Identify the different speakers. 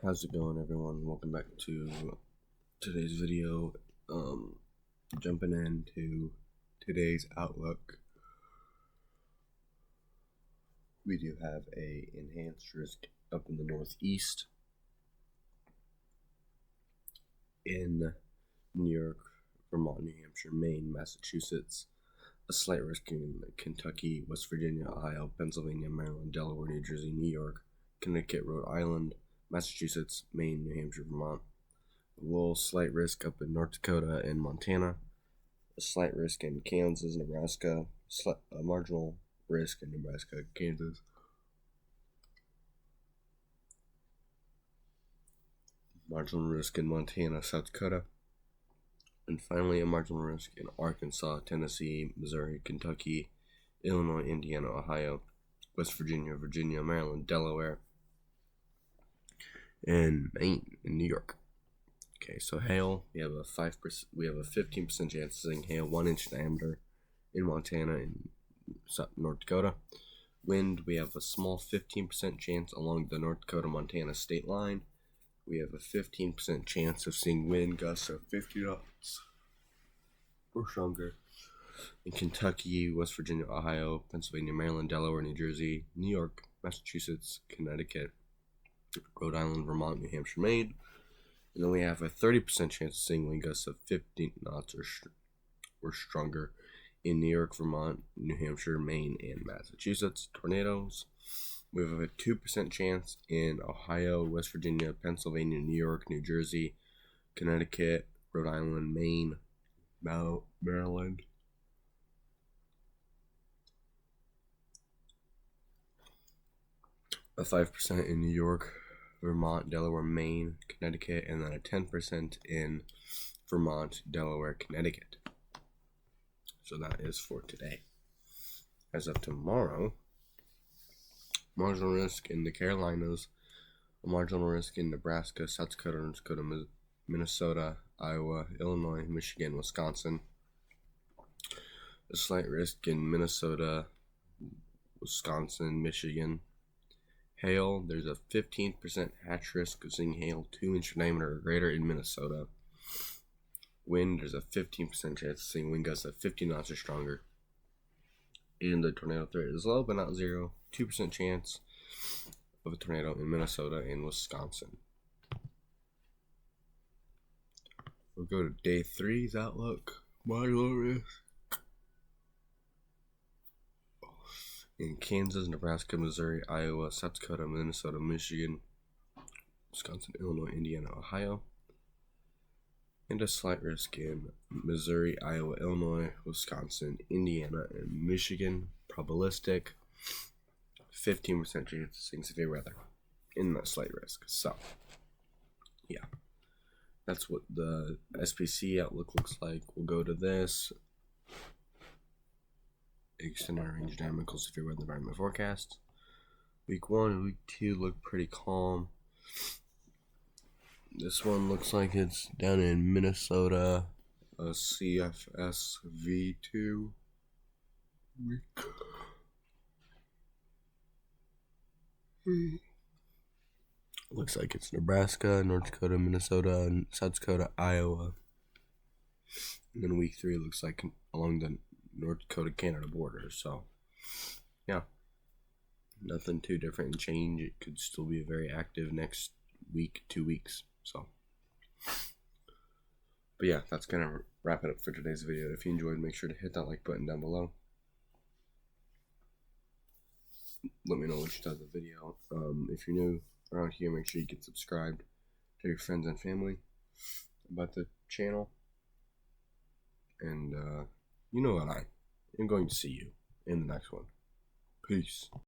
Speaker 1: How's it going, everyone? Welcome back to today's video. Jumping into today's outlook, we do have a enhanced risk up in the northeast, in New York, Vermont, New Hampshire, Maine, Massachusetts, a slight risk in Kentucky, West Virginia, Ohio, Pennsylvania, Maryland, Delaware, New Jersey, New York, Connecticut, Rhode Island, Massachusetts, Maine, New Hampshire, Vermont. A little slight risk up in North Dakota and Montana. A slight risk in Kansas, Nebraska. A marginal risk in Nebraska, Kansas. Marginal risk in Montana, South Dakota. And finally, a marginal risk in Arkansas, Tennessee, Missouri, Kentucky, Illinois, Indiana, Ohio, West Virginia, Virginia, Maryland, Delaware, and Maine, and New York. Okay, so hail, we have a 15% chance of seeing hail 1 inch diameter in Montana and North Dakota. Wind, we have a small 15% chance along the North Dakota-Montana state line. We have a 15% chance of seeing wind gusts of 50 knots or stronger in Kentucky, West Virginia, Ohio, Pennsylvania, Maryland, Delaware, New Jersey, New York, Massachusetts, Connecticut, Rhode Island, Vermont, New Hampshire, Maine. And then we have a 30% chance of seeing wind gusts of 50 knots or stronger in New York, Vermont, New Hampshire, Maine, and Massachusetts. Tornadoes, we have a 2% chance in Ohio, West Virginia, Pennsylvania, New York, New Jersey, Connecticut, Rhode Island, Maine, Maryland. A 5% in New York, Vermont, Delaware, Maine, Connecticut, and then a 10% in Vermont, Delaware, Connecticut. So that is for today. As of tomorrow, marginal risk in the Carolinas, a marginal risk in Nebraska, South Dakota, North Dakota, Minnesota, Iowa, Illinois, Michigan, Wisconsin. A slight risk in Minnesota, Wisconsin, Michigan. Hail, there's a 15% hatch risk of seeing hail 2 inch diameter or greater in Minnesota. Wind, there's a 15% chance of seeing wind gusts of 50 knots or stronger. And the tornado threat is low but not zero. 2% chance of a tornado in Minnesota and Wisconsin. We'll go to day 3's outlook. Marginal risk in Kansas, Nebraska, Missouri, Iowa, South Dakota, Minnesota, Michigan, Wisconsin, Illinois, Indiana, Ohio. And a slight risk in Missouri, Iowa, Illinois, Wisconsin, Indiana, and Michigan. Probabilistic, 15% chance of seeing severe weather in that slight risk. So, yeah, that's what the SPC outlook looks like. We'll go to this. Extended range dynamical severe weather environment forecast. Week 1 and week 2 look pretty calm. This one looks like it's down in Minnesota, a CFS V2 week. Looks like it's Nebraska, North Dakota, Minnesota, and South Dakota, Iowa. And then week 3 looks like along the North Dakota-Canada border. So, yeah, nothing too different and change. It could still be very active next week, 2 weeks. So, but yeah, that's gonna wrap it up for today's video. If you enjoyed, make sure to hit that like button down below. Let me know what you thought of the video. If you're new around here, make sure you get subscribed. Tell your friends and family about the channel. And you know what, I am going to see you in the next one. Peace.